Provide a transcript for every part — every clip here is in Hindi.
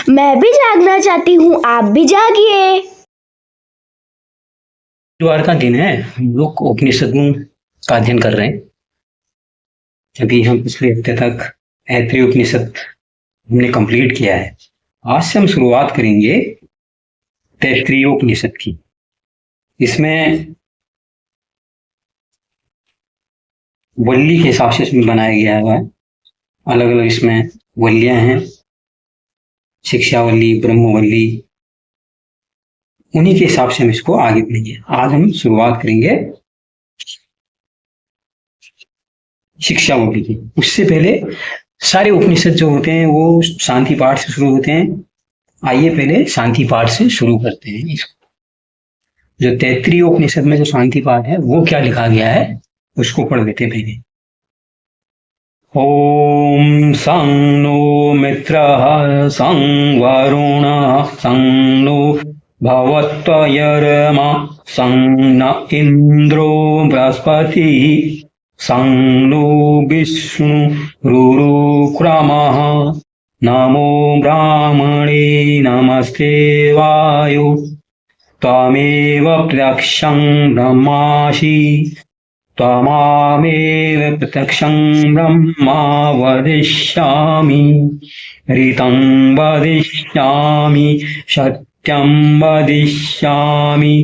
मैं भी जागना चाहती हूँ, आप भी जागिए। बुधवार का दिन है, हम लोग उपनिषदों का अध्ययन कर रहे हैं। अभी हम पिछले हफ्ते तक ऐत्रेय उपनिषद हमने कंप्लीट किया है। आज से हम शुरुआत करेंगे तैत्तिरीय उपनिषद की। इसमें वल्ली के हिसाब से इसमें बनाया गया हुआ है। अलग अलग इसमें वल्लियां हैं, शिक्षावल्ली, ब्रह्मवल्ली, उन्हीं के हिसाब से हम इसको आगे बढ़ेंगे। आज हम शुरुआत करेंगे शिक्षावल्ली की। उससे पहले सारे उपनिषद जो होते हैं वो शांति पाठ से शुरू होते हैं। आइए पहले शांति पाठ से शुरू करते हैं इसको। जो तैत्तिरीय उपनिषद में जो शांति पाठ है वो क्या लिखा गया है उसको पढ़ लेते पहले। ओम सं नो मित्रः सं वरुणः सं नो भवत्वयर्मा सं न इन्द्रो बृहस्पतिः सं नो विष्णुरुक्रमः नमो ब्राह्मणे नमस्ते वायो त्वमेव प्रत्यक्षं ब्रह्मासि त्वमामेव प्रत्यक्षं ब्रह्मा वदिष्यामि ऋतं वदिष्यामि सत्यं वदिष्यामि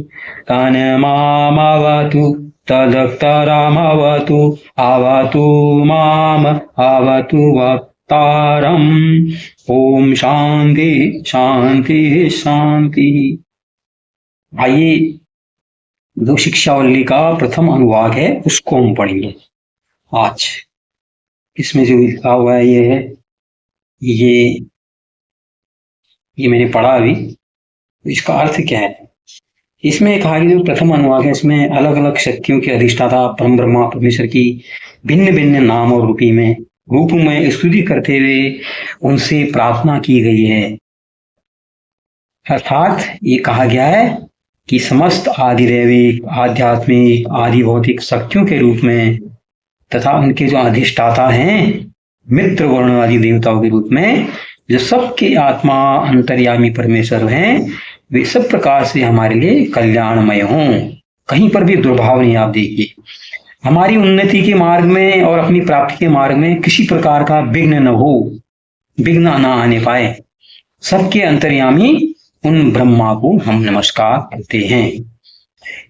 तन्मामवतु तदक्षरमवतु अवतु माम अवतु वक्तारम्। ओम शांति शांति शांति। आइए जो शिक्षावल्ली का प्रथम अनुवाद है उसको हम पढ़ेंगे आज। इसमें जो लिखा हुआ है ये है, ये मैंने पढ़ा अभी। इसका अर्थ क्या है? इसमें कहा कि जो प्रथम अनुवाद है इसमें अलग अलग शक्तियों के अधिष्ठाता परम ब्रह्मा परमेश्वर की भिन्न भिन्न नाम और रूप में स्तुति करते हुए उनसे प्रार्थना की गई है। अर्थात ये कहा गया है कि समस्त आदिदैविक, आध्यात्मिक, आदि भौतिक शक्तियों के रूप में तथा उनके जो अधिष्ठाता हैं मित्र वर्ण आदि देवताओं के रूप में जो सबके आत्मा अंतर्यामी परमेश्वर हैं, वे सब प्रकार से हमारे लिए कल्याणमय हों। कहीं पर भी दुर्भाव नहीं आप देखिए। हमारी उन्नति के मार्ग में और अपनी प्राप्ति के मार्ग में किसी प्रकार का विघ्न न हो, विघ्न न आने पाए। सबके अंतर्यामी उन ब्रह्मा को हम नमस्कार करते हैं।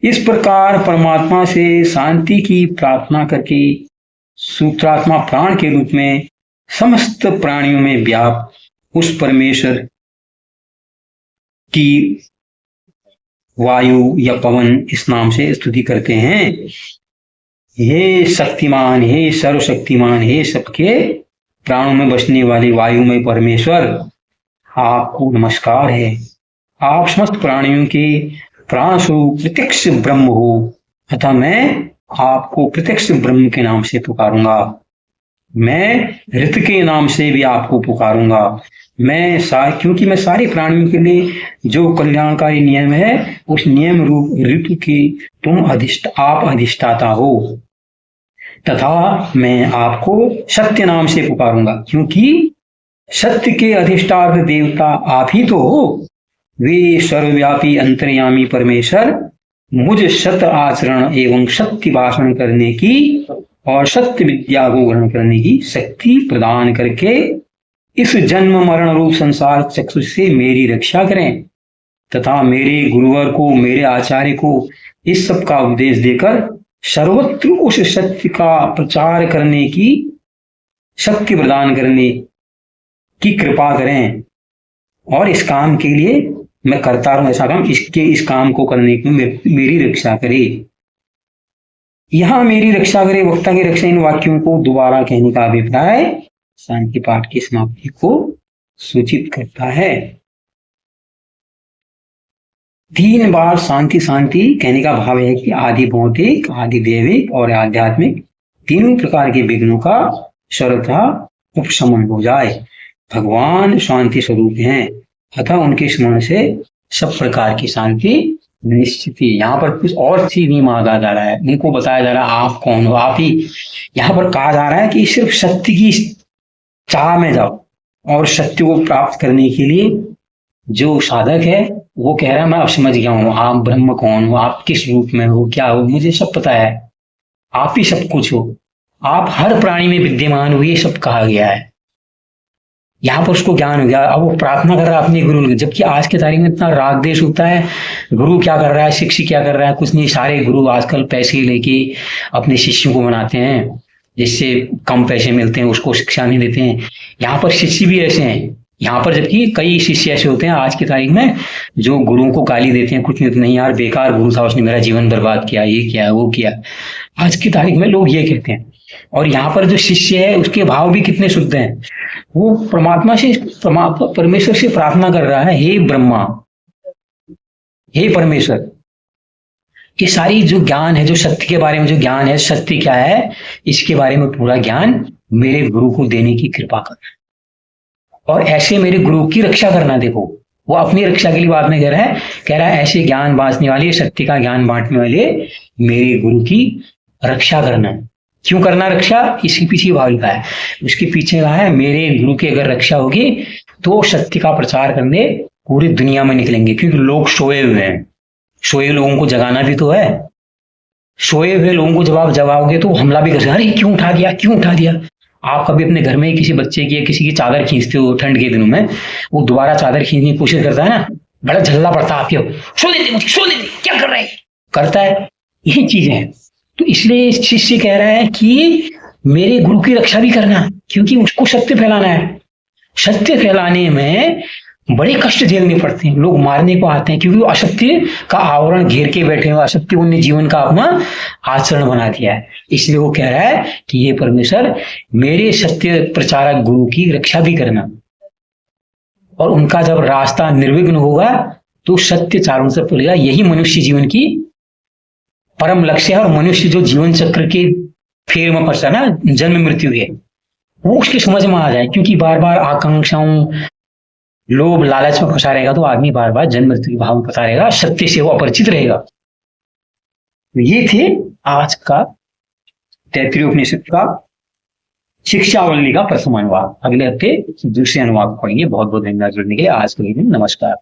इस प्रकार परमात्मा से शांति की प्रार्थना करके सूत्रात्मा प्राण के रूप में समस्त प्राणियों में व्याप्त उस परमेश्वर की वायु या पवन इस नाम से स्तुति करते हैं। हे शक्तिमान, हे सर्वशक्तिमान, हे सबके प्राणों में बसने वाले वायुमय परमेश्वर, आपको नमस्कार है। आप समस्त प्राणियों के प्राण स्वरूप प्रत्यक्ष ब्रह्म हो, अतः मैं आपको प्रत्यक्ष ब्रह्म के नाम से पुकारूंगा। मैं ऋत के नाम से भी आपको पुकारूंगा। क्योंकि मैं सारे प्राणियों के लिए जो कल्याणकारी नियम है उस नियम रूप ऋतु की आप अधिष्ठाता हो। तथा मैं आपको सत्य नाम से पुकारूंगा, क्योंकि सत्य के अधिष्ठाता देवता आप ही तो हो। वे सर्वव्यापी अंतर्यामी परमेश्वर मुझ सत्य आचरण एवं सत्य भाषण करने की और सत्य विद्या को ग्रहण करने की शक्ति प्रदान करके इस जन्म मरण रूप संसार चक्र से मेरी रक्षा करें तथा मेरे गुरुवर को, मेरे आचार्य को इस सब का उपदेश देकर सर्वत्र उस सत्य का प्रचार करने की शक्ति प्रदान करने की कृपा करें। और इस काम के लिए मैं करता रहूं ऐसा काम, इस काम को करने की मेरी रक्षा करे। यहां मेरी रक्षा करे, वक्ता की रक्षा, इन वाक्यों को दोबारा कहने का अभिप्राय शांति पाठ की समाप्ति को सूचित करता है। 3 बार शांति शांति कहने का भाव है कि आदि भौतिक, आदि दैविक और आध्यात्मिक तीनों प्रकार के विघ्नों का सर्वथा उपशमन हो जाए। भगवान शांति स्वरूप हैं, अतः उनके स्मरण से सब प्रकार की शांति निश्चित ही। यहाँ पर कुछ और चीज नहीं मांगा जा रहा है, उनको बताया जा रहा है आप कौन हो। आप ही यहाँ पर कहा जा रहा है कि सिर्फ सत्य की चाह में जाओ और सत्य को प्राप्त करने के लिए जो साधक है वो कह रहा है मैं अब समझ गया हूँ आप ब्रह्म कौन हो, आप किस रूप में हो, क्या हो, मुझे सब पता है, आप ही सब कुछ हो, आप हर प्राणी में विद्यमान हो, ये सब कहा गया है। यहाँ पर उसको ज्ञान हो गया। अब वो प्रार्थना कर रहा है अपने गुरु की, जबकि आज के तारीख में इतना राग देश होता है, गुरु क्या कर रहा है, शिष्य क्या कर रहा है, कुछ नहीं। सारे गुरु आजकल पैसे लेके अपने शिष्यों को बनाते हैं, जिससे कम पैसे मिलते हैं उसको शिक्षा नहीं देते हैं। यहाँ पर शिष्य भी ऐसे हैं यहाँ पर, जबकि कई शिष्य ऐसे होते हैं आज की तारीख में जो गुरुओं को गाली देते हैं, कुछ नहीं यार बेकार गुरु था, उसने मेरा जीवन बर्बाद किया, ये किया वो किया। आज की तारीख में लोग ये कहते हैं। और यहाँ पर जो शिष्य है उसके भाव भी कितने शुद्ध हैं। वो परमात्मा से, परमेश्वर से प्रार्थना कर रहा है, हे ब्रह्मा, हे परमेश्वर, ये सारी जो ज्ञान है, जो सत्य के बारे में जो ज्ञान है, सत्य क्या है, इसके बारे में पूरा ज्ञान मेरे गुरु को देने की कृपा कर, और ऐसे मेरे गुरु की रक्षा करना। देखो वो अपनी रक्षा के लिए बाद में कह रहा है ऐसे ज्ञान बांटने वाले, सत्य का ज्ञान बांटने वाले मेरे गुरु की रक्षा करना। क्यों करना रक्षा, इसके पीछे भाव लिखा है, उसके पीछे कहा है मेरे गुरु की अगर रक्षा होगी तो सत्य का प्रचार करने पूरी दुनिया में निकलेंगे। क्योंकि लोग सोए हुए हैं, सोए लोगों को जगाना भी तो है। सोए हुए लोगों को जब आप जगाओगे तो हमला भी कर सकते, अरे क्यों उठा दिया, क्यों उठा दिया। आप कभी अपने घर में किसी बच्चे की या किसी की चादर खींचते हो ठंड के दिनों में, वो दोबारा चादर खींचने की कोशिश करता है ना, बड़ा झल्ला पड़ता है आपके, सो देते मुझे, सो देते, क्या कर रहे हैं, करता है। यही चीजें हैं। तो इसलिए शिष्य कह रहा है कि मेरे गुरु की रक्षा भी करना, क्योंकि उसको सत्य फैलाना है। सत्य फैलाने में बड़े कष्ट झेलने पड़ते हैं, लोग मारने को आते हैं, क्योंकि वो असत्य का आवरण घेर के बैठे हुए, असत्य उन्हें जीवन का अपना आचरण बना दिया है। इसलिए वो कह रहा है कि ये परमेश्वर मेरे सत्य प्रचारक गुरु की रक्षा भी करना, और उनका जब रास्ता निर्विघ्न होगा तो सत्य चारों तरफ फैलेगा। यही मनुष्य जीवन की परम लक्ष्य है। और मनुष्य जो जीवन चक्र के फेर में फंसा ना, जन्म मृत्यु है, वो उसके समझ में आ जाए। क्योंकि बार बार आकांक्षाओं, लोभ लालच में फंसा रहेगा तो आदमी बार बार जन्म मृत्यु के भाव में फंसा रहेगा, सत्य से वो अपरिचित रहेगा। तो ये थे आज का तैत्तिरीय उपनिषद का शिक्षावली का प्रथम अनुवाद। अगले हफ्ते दूसरे अनुवाद पढ़ेंगे। बहुत बहुत धन्यवाद जुड़ने के लिए। आज के लिए नमस्कार।